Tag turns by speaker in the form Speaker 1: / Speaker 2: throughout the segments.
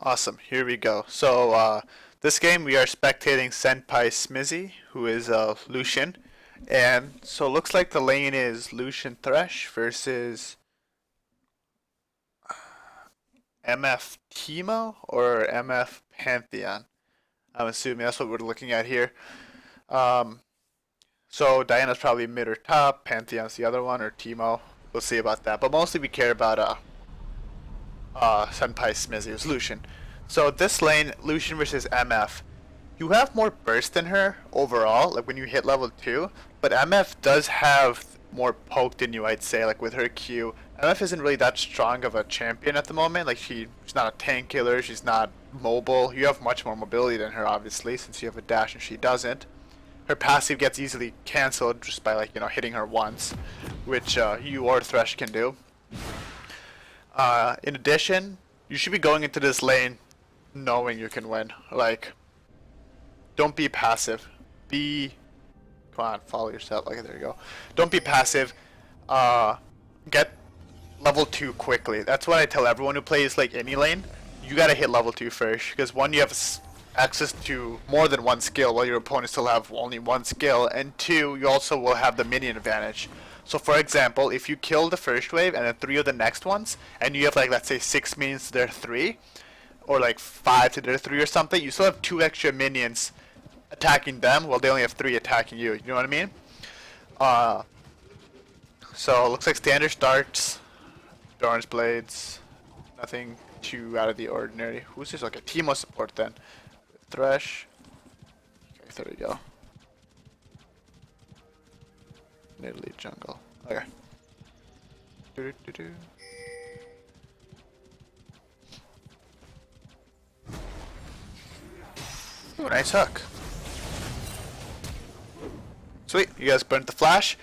Speaker 1: Awesome, here we go. So, this game we are spectating Senpai Smizzy, who is Lucian. And so it looks like the lane is Lucian Thresh versus MF Timo or MF Pantheon. I'm assuming that's what we're looking at here. Um, so Diana's probably mid or top, Pantheon's the other one, or Timo. We'll see about that. But mostly we care about Senpai Smizzy, who's Lucian. So this lane, Lucian versus MF. You have more burst than her overall, like when you hit level 2, but MF does have more poke than you, I'd say, like with her Q. MF isn't really that strong of a champion at the moment, like she's not a tank killer, she's not mobile. You have much more mobility than her, obviously, since you have a dash and she doesn't. Her passive gets easily cancelled just by, like, hitting her once, which you or Thresh can do. In addition, you should be going into this lane knowing you can win. Like, don't be passive. Come on, follow yourself. Okay, there you go. Don't be passive. Get level 2 quickly. That's what I tell everyone who plays like any lane. You gotta hit level 2 first, because one, you have access to more than one skill, while your opponents still have only one skill, and two, you also will have the minion advantage. So for example, if you kill the first wave and then 3 of the next ones, and you have, like, let's say 6 minions to their 3, or like 5 to their 3 or something, you still have 2 extra minions attacking them while they only have 3 attacking you. You know what I mean? So it looks like standard starts, Doran's blades, nothing too out of the ordinary. Who's this? Okay, Teemo support then. Thresh. Okay, there we go. Italy jungle. Okay. Do do do. Ooh, nice hook. Sweet, you guys burnt the flash.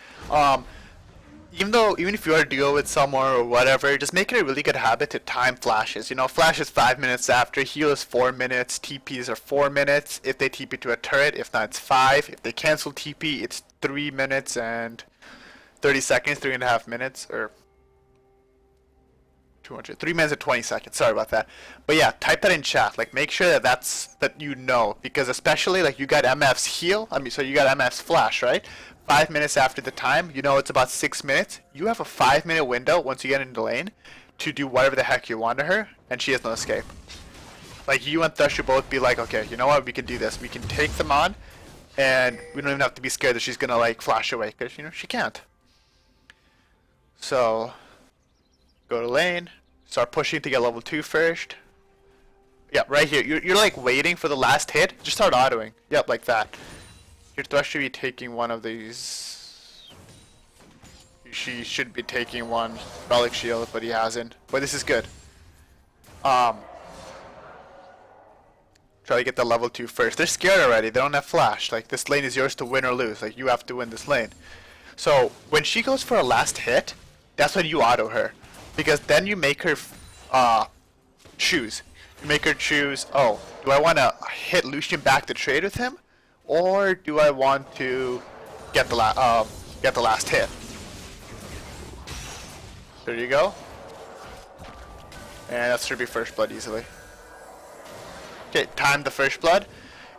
Speaker 1: Even if you are to go with someone or whatever, just make it a really good habit to time flashes. Flash is 5 minutes after, heal is 4 minutes, TPs are 4 minutes. If they TP to a turret, if not, it's 5. If they cancel TP, it's 3 minutes and 30 seconds, 3.5 minutes, or 3 minutes and 20 seconds. Sorry about that. But yeah, type that in chat. Like, make sure that you know, because especially like you got MF's heal. So you got MF's flash, right? 5 minutes after the time, it's about 6 minutes. You have a 5-minute window once you get into the lane to do whatever the heck you want to her, and she has no escape. Like, you and Thresh should both be like, okay, you know what? We can do this. We can take them on, and we don't even have to be scared that she's gonna like flash away, because she can't. So go to lane, start pushing to get level 2 first. Yeah, right here. You're like waiting for the last hit. Just start autoing. Yep, like that. Your Thresh should be taking one of these. She should be taking one Relic Shield, but he hasn't. But this is good. Try to get the level 2 first. They're scared already. They don't have flash. Like, this lane is yours to win or lose. Like, you have to win this lane. So when she goes for a last hit, that's when you auto her, because then you make her choose. You make her choose. Oh, do I want to hit Lucian back to trade with him, or do I want to get the last hit? There you go. And that should be first blood easily. Okay, time the first blood,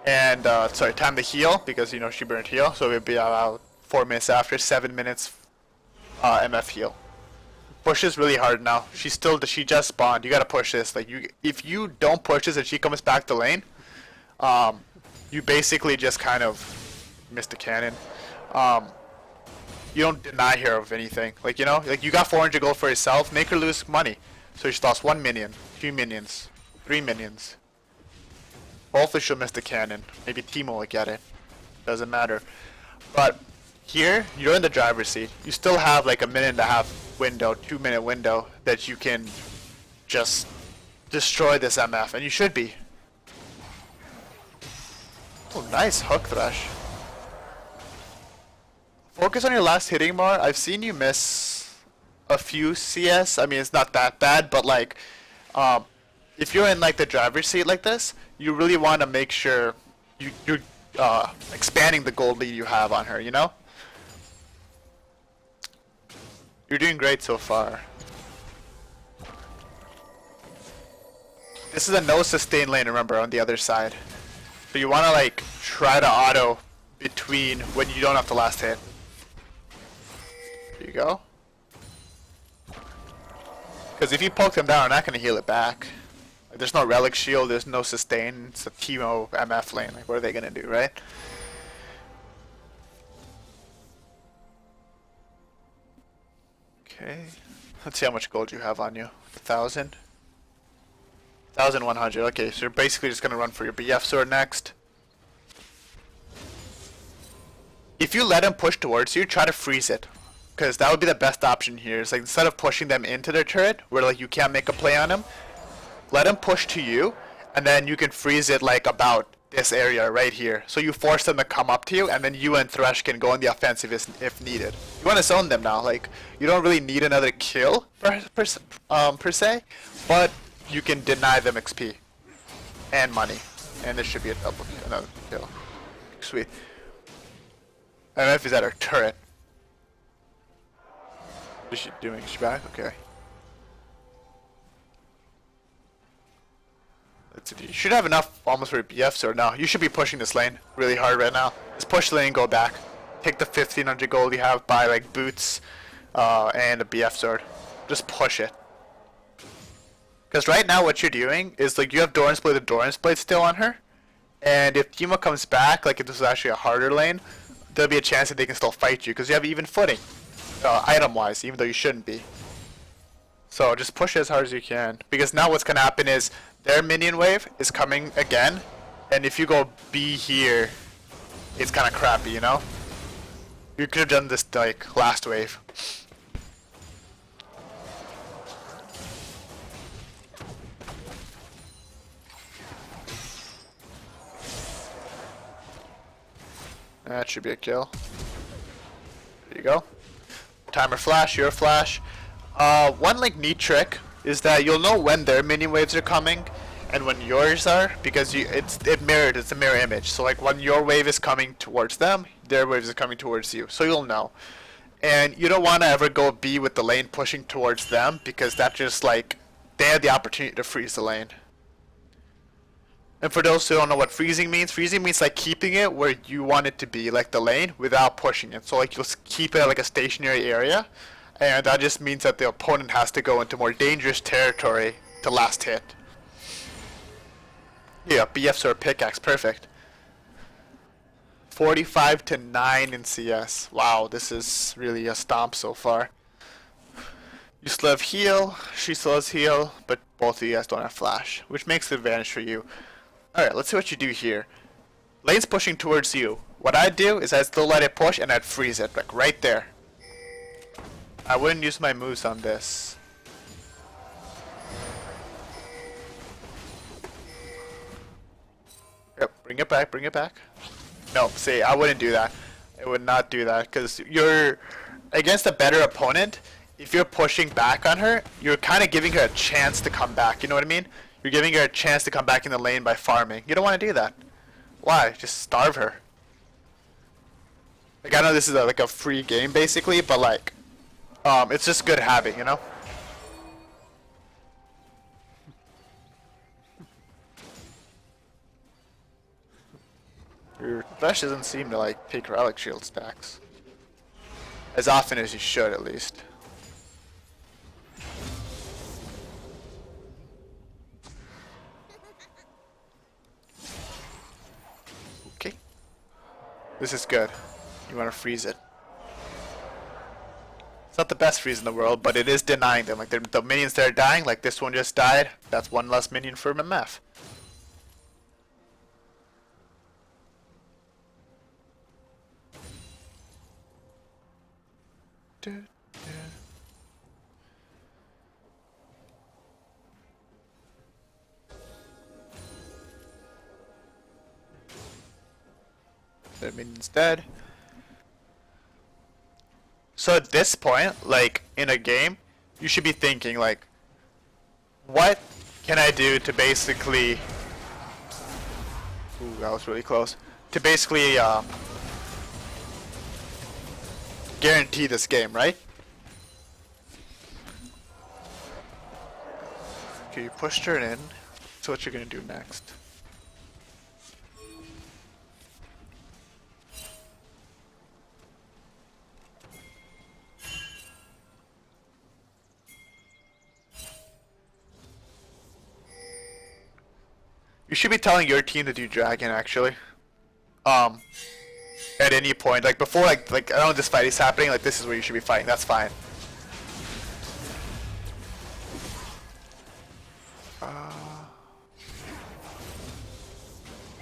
Speaker 1: and time the heal, because she burned heal, so it'll be about 4 minutes after, 7 minutes MF heal. Push this really hard now. She just spawned. You gotta push this. Like, if you don't push this and she comes back to lane, you basically just kind of missed the cannon. You don't deny her of anything. Like, like, you got 400 gold for yourself. Make her lose money. So she lost 1 minion, 2 minions, 3 minions. Hopefully she'll miss the cannon. Maybe Teemo will get it. Doesn't matter. But here, you're in the driver's seat. You still have like a 1.5-minute window, 2-minute window that you can just destroy this MF, and you should be. Oh, nice hook, Thresh. Focus on your last hitting more. I've seen you miss a few CS. I mean, it's not that bad, but like, if you're in like the driver's seat like this, you really want to make sure you're expanding the gold lead you have on her, You're doing great so far. This is a no sustain lane, remember, on the other side. So you want to like try to auto between when you don't have the last hit. There you go. Because if you poke them down, they're not going to heal it back. Like, there's no relic shield, there's no sustain. It's a Teemo MF lane. Like, what are they going to do, right? Okay. Let's see how much gold you have on you. 1,000. 1,100. Okay, so you're basically just going to run for your BF sword next. If you let him push towards you, try to freeze it. Because that would be the best option here. It's like instead of pushing them into their turret, where like you can't make a play on him, let him push to you, and then you can freeze it like about this area right here. So you force them to come up to you, and then you and Thresh can go on the offensive if needed. You want to zone them now. Like, you don't really need another kill per se, but you can deny them XP and money, and this should be another kill. Sweet. I don't know if he's at her turret. What is she doing? Is she back? Okay. Let's see. You should have enough almost for your BF sword now. You should be pushing this lane really hard right now. Just push the lane and go back. Take the 1,500 gold you have, buy like boots and a BF sword. Just push it. Because right now what you're doing is like you have Doran's Blade still on her. And if Teemo comes back, like if this is actually a harder lane, there'll be a chance that they can still fight you because you have even footing. Item-wise, even though you shouldn't be. So just push it as hard as you can. Because now what's going to happen is their minion wave is coming again. And if you go B here, it's kind of crappy, you know? You could have done this like last wave. That should be a kill. There you go. Timer flash, your flash. One like neat trick is that you'll know when their minion waves are coming and when yours are because it's a mirror image. So like when your wave is coming towards them, their waves are coming towards you. So you'll know. And you don't want to ever go B with the lane pushing towards them because that just like they have the opportunity to freeze the lane. And for those who don't know what freezing means like keeping it where you want it to be, like the lane, without pushing it. So like you'll keep it at like a stationary area, and that just means that the opponent has to go into more dangerous territory to last hit. Yeah, BFs or pickaxe, perfect. 45 to 9 in CS. Wow, this is really a stomp so far. You still have heal, she still has heal, but both of you guys don't have flash, which makes the advantage for you. Alright, let's see what you do here. Lane's pushing towards you. What I'd do is I'd still let it push and I'd freeze it, like right there. I wouldn't use my moves on this. Yep, bring it back, bring it back. No, see, I wouldn't do that. I would not do that, because you're against a better opponent. If you're pushing back on her, you're kind of giving her a chance to come back, you know what I mean? You're giving her a chance to come back in the lane by farming. You don't want to do that. Why? Just starve her. Like, I know this is like a free game, basically, but like, it's just good habit, you know? Your Thresh doesn't seem to like take relic shield stacks. As often as you should, at least. Okay. This is good. You want to freeze it. It's not the best freeze in the world, but it is denying them. Like the minions that are dying, like this one just died. That's one less minion for MF. The minion's dead. So at this point, like in a game, you should be thinking like, what can I do to basically, ooh, that was really close, to basically guarantee this game, right? Okay, you pushed her in. It's what you're gonna do next. You should be telling your team to do dragon actually. At any point, like before, like I don't know, this fight is happening. Like this is where you should be fighting. That's fine.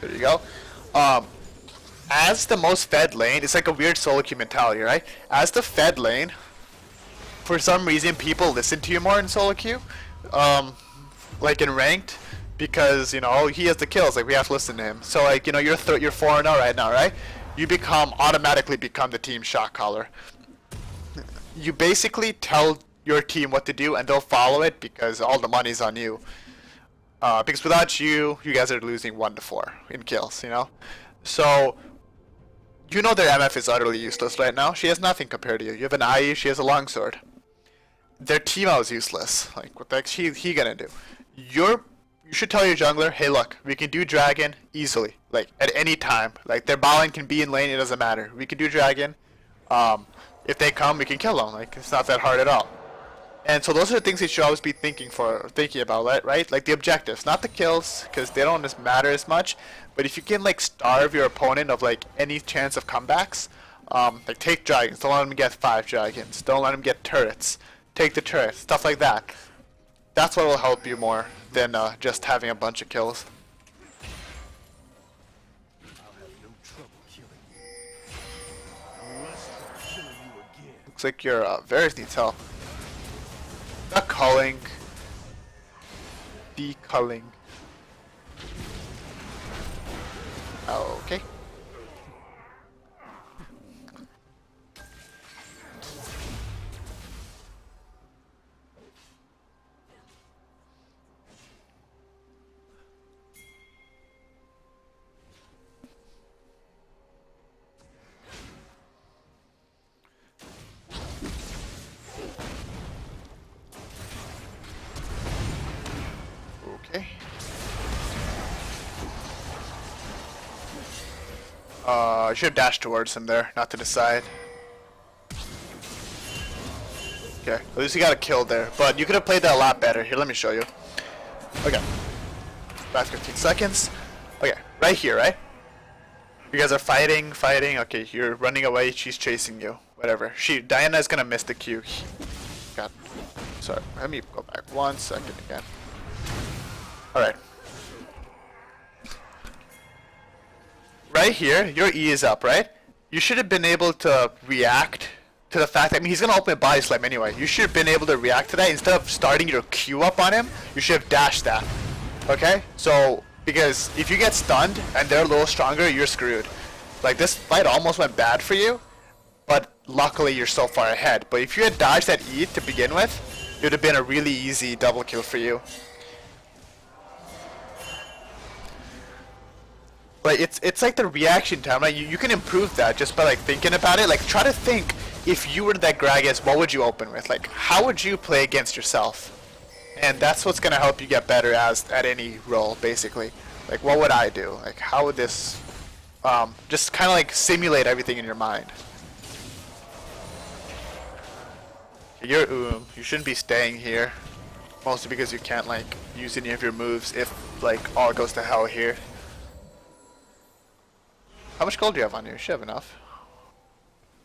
Speaker 1: There you go. As the most fed lane, it's like a weird solo queue mentality, right? As the fed lane, for some reason, people listen to you more in solo queue, like in ranked, because you know he has the kills. Like we have to listen to him. So like you know you're 4-0 right now, right? You automatically become the team shot caller. You basically tell your team what to do, and they'll follow it because all the money's on you. Because without you, you guys are losing 1-4 in kills, you know? So, you know their MF is utterly useless right now. She has nothing compared to you. You have an IE, she has a longsword. Their teamo is useless. Like, what the heck is he gonna do? You should tell your jungler, hey look, we can do dragon easily. Like, at any time. Like, their bot can be in lane, it doesn't matter. We can do dragon. If they come, we can kill them. Like, it's not that hard at all. And so those are the things you should always be thinking about, right? Like the objectives, not the kills, because they don't matter as much. But if you can like starve your opponent of like any chance of comebacks, like take dragons, don't let them get 5 dragons, don't let them get turrets, take the turrets, stuff like that. That's what will help you more than just having a bunch of kills. Looks like your Varus needs help. Not culling. Deculling. Okay. Okay. I should have dashed towards him there, not to the side. Okay, at least you got a kill there, but you could have played that a lot better. Here, let me show you. Okay. Back 15 seconds. Okay, right here, right? You guys are fighting. Okay, you're running away, she's chasing you. Whatever. Diana's gonna miss the Q. God. Sorry, let me go back 1 second again. Alright. Right here, your E is up, right? You should have been able to react to the fact that, I mean, he's going to open a body slam anyway. You should have been able to react to that. Instead of starting your Q up on him, you should have dashed that. Okay? So, because if you get stunned and they're a little stronger, you're screwed. Like, this fight almost went bad for you, but luckily you're so far ahead. But if you had dodged that E to begin with, it would have been a really easy double kill for you. Like it's like the reaction time, right? You can improve that just by like thinking about it. Like try to think, if you were that Gragas, what would you open with? Like how would you play against yourself? And that's what's gonna help you get better at any role, basically. Like what would I do? Like how would this just kind of like simulate everything in your mind. You're you shouldn't be staying here, mostly because you can't like use any of your moves if like all goes to hell here. How much gold do you have on you? You should have enough.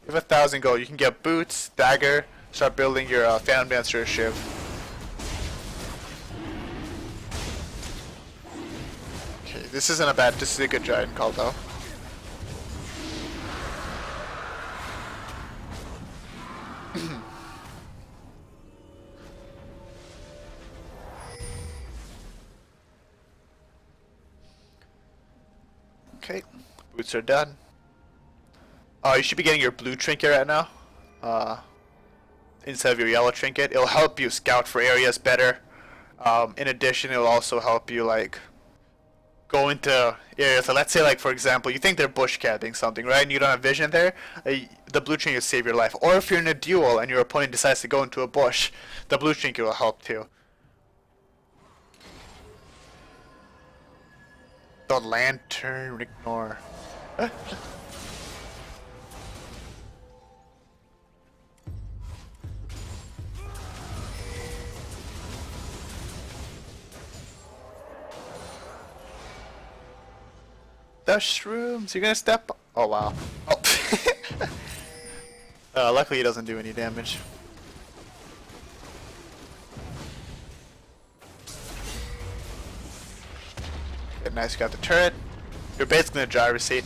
Speaker 1: You have 1,000 gold. You can get boots, dagger, start building your Phantom Dancer shiv. Okay, this isn't a bad, this is a good giant call though. Okay. Boots are done. You should be getting your blue trinket right now. Instead of your yellow trinket. It'll help you scout for areas better. In addition, it'll also help you like go into areas. So let's say like for example, you think they're bush capping something, right? And you don't have vision there. The blue trinket will save your life. Or if you're in a duel and your opponent decides to go into a bush, the blue trinket will help too. The lantern, ignore. The shrooms, you're gonna step. Oh wow. Oh. Luckily he doesn't do any damage. Okay, nice, got the turret. You're basically in the driver's seat.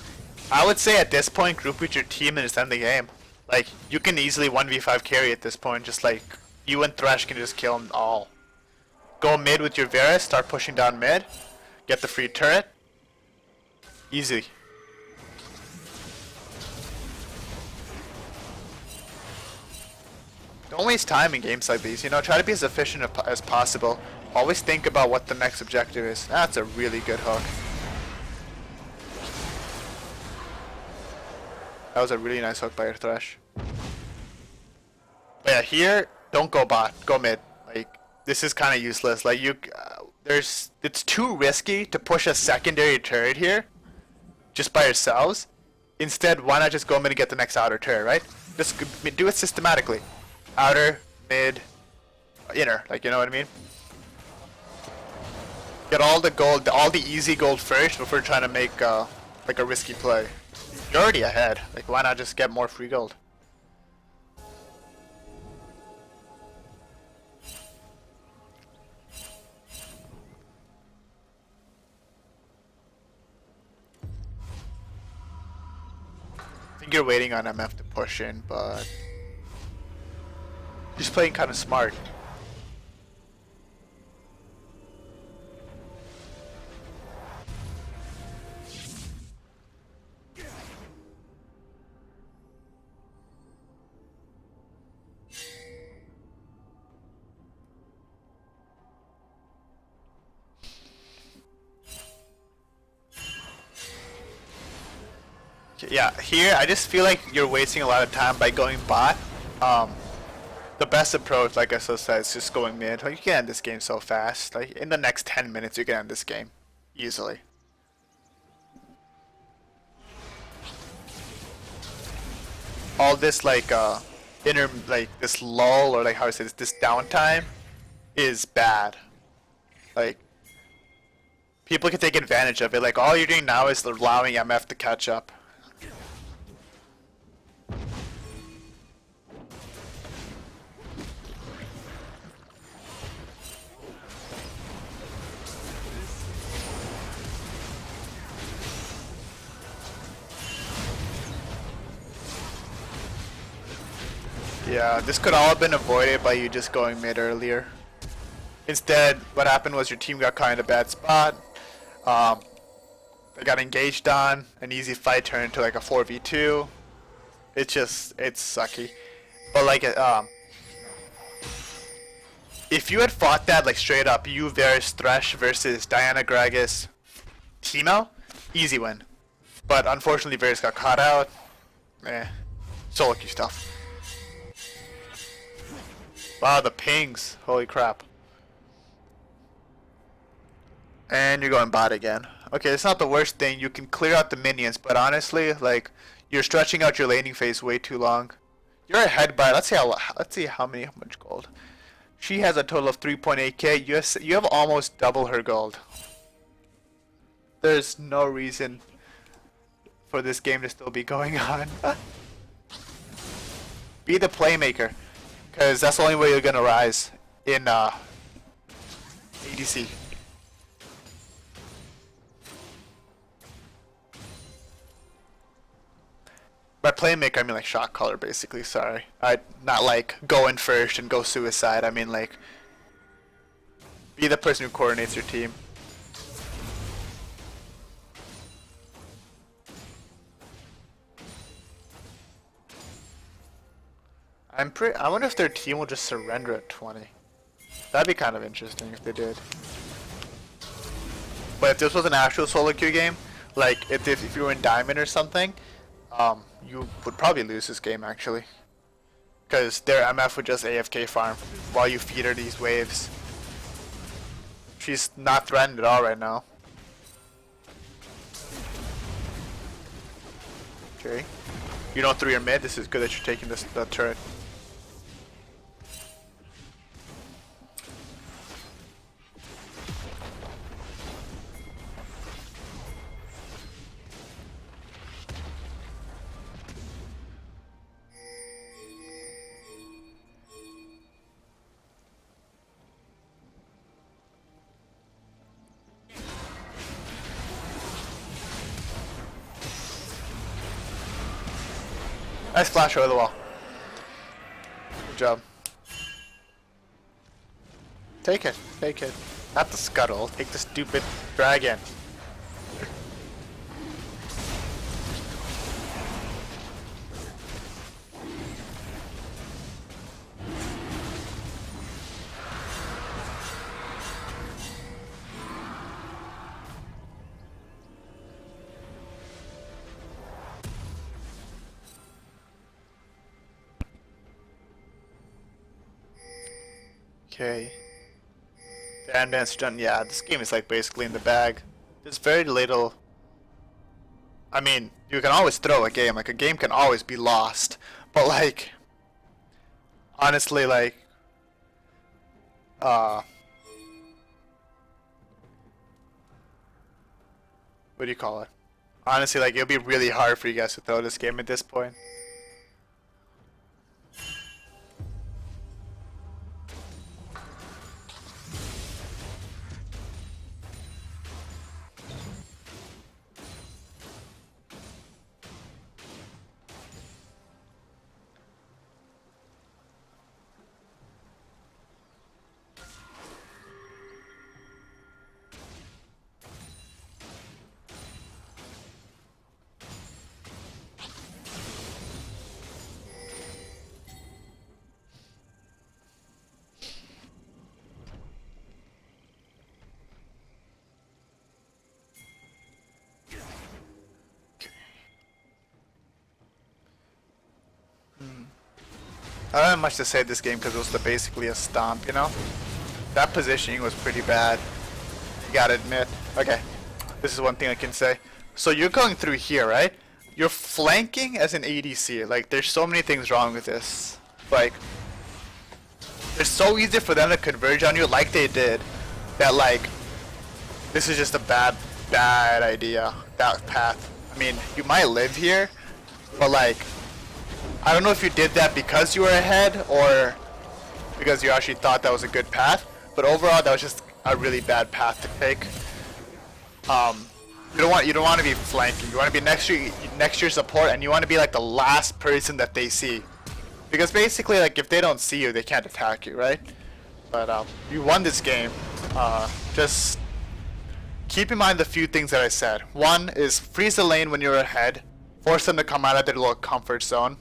Speaker 1: I would say at this point, group with your team and just end the game. Like, you can easily 1v5 carry at this point, just like, you and Thresh can just kill them all. Go mid with your Varus, start pushing down mid, get the free turret. Easy. Don't waste time in games like these, you know, try to be as efficient as possible. Always think about what the next objective is. That's a really good hook. That was a really nice hook by your Thresh. But yeah, here, don't go bot, go mid. Like, this is kind of useless. Like, it's too risky to push a secondary turret here, just by yourselves. Instead, why not just go mid and get the next outer turret, right? Just do it systematically. Outer, mid, inner, like, you know what I mean? Get all the gold, all the easy gold first before trying to make like a risky play. You're already ahead. Like, why not just get more free gold? I think you're waiting on MF to push in, but he's playing kind of smart. Yeah, here I just feel like you're wasting a lot of time by going bot. The best approach, like I said, is just going mid. Like, you can end this game so fast. Like, in the next 10 minutes, you can end this game easily. All this like this lull, or like how I say this downtime is bad. Like, people can take advantage of it. Like, all you're doing now is allowing MF to catch up. Yeah, this could all have been avoided by you just going mid earlier. Instead, what happened was your team got caught in a bad spot. They got engaged on. An easy fight turned into like a 4v2. It's sucky. But like, if you had fought that like straight up, you Varus Thresh versus Diana Gragas Teemo, easy win. But unfortunately, Varus got caught out. So lucky stuff. Wow, the pings. Holy crap. And you're going bot again. Okay, it's not the worst thing. You can clear out the minions, but honestly, like, you're stretching out your laning phase way too long. You're ahead by, let's see how much gold. She has a total of 3.8k. You have almost double her gold. There's no reason for this game to still be going on. Be the playmaker. Because that's the only way you're going to rise in ADC. By playmaker, I mean like shot caller, basically, sorry. Not like go in first and go suicide. I mean like, be the person who coordinates your team. I wonder if their team will just surrender at 20. That'd be kind of interesting if they did. But if this was an actual solo queue game, like if you were in Diamond or something, you would probably lose this game actually. Because their MF would just AFK farm while you feed her these waves. She's not threatened at all right now. Okay. You don't through your mid. This is good that you're taking this the turret. Nice flash over the wall. Good job. Take it. Take it. Not the scuttle. Take the stupid dragon. Okay. The advance done. Yeah, this game is like basically in the bag. There's very little. I mean, you can always throw a game. Like a game can always be lost. But like, honestly, like, what do you call it? Honestly, like it'll be really hard for you guys to throw this game at this point. I don't have much to say this game because it was basically a stomp, you know? That positioning was pretty bad. You gotta admit. Okay, this is one thing I can say. So you're going through here, right? You're flanking as an ADC. Like, there's so many things wrong with this. Like, it's so easy for them to converge on you like they did. That, like, this is just a bad idea. That path. I mean, you might live here, but like, I don't know if you did that because you were ahead or because you actually thought that was a good path, but overall that was just a really bad path to take. You don't want to be flanking. You want to be next to your support, and you want to be like the last person that they see, because basically, like, if they don't see you, they can't attack you, right? But you won this game. Just keep in mind the few things that I said. One is freeze the lane when you're ahead, force them to come out of their little comfort zone.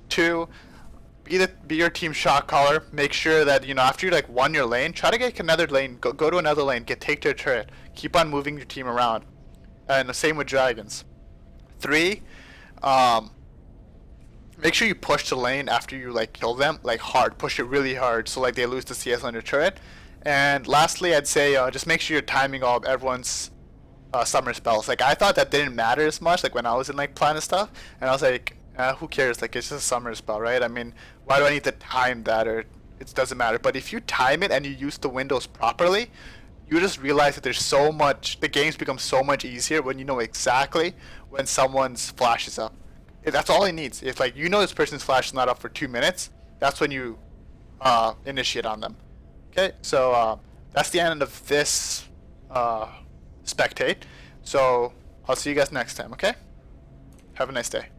Speaker 1: 2, be your team shot caller. Make sure that, you know, after you like won your lane, try to get another lane. Go to another lane. Take their turret. Keep on moving your team around. And the same with dragons. 3, make sure you push the lane after you like kill them, like hard. Push it really hard so like they lose the CS on your turret. And lastly, I'd say just make sure you're timing all of everyone's summer spells. Like, I thought that didn't matter as much, like when I was in like Plat and stuff, and I was like, who cares? Like, it's just a summer spell, right? I mean, why do I need to time that? Or it doesn't matter. But if you time it and you use the windows properly, you just realize that there's so much. The games become so much easier when you know exactly when someone's flash is up. That's all it needs. If like you know this person's flash is not up for 2 minutes, that's when you initiate on them. Okay, so that's the end of this spectate. So I'll see you guys next time. Okay, have a nice day.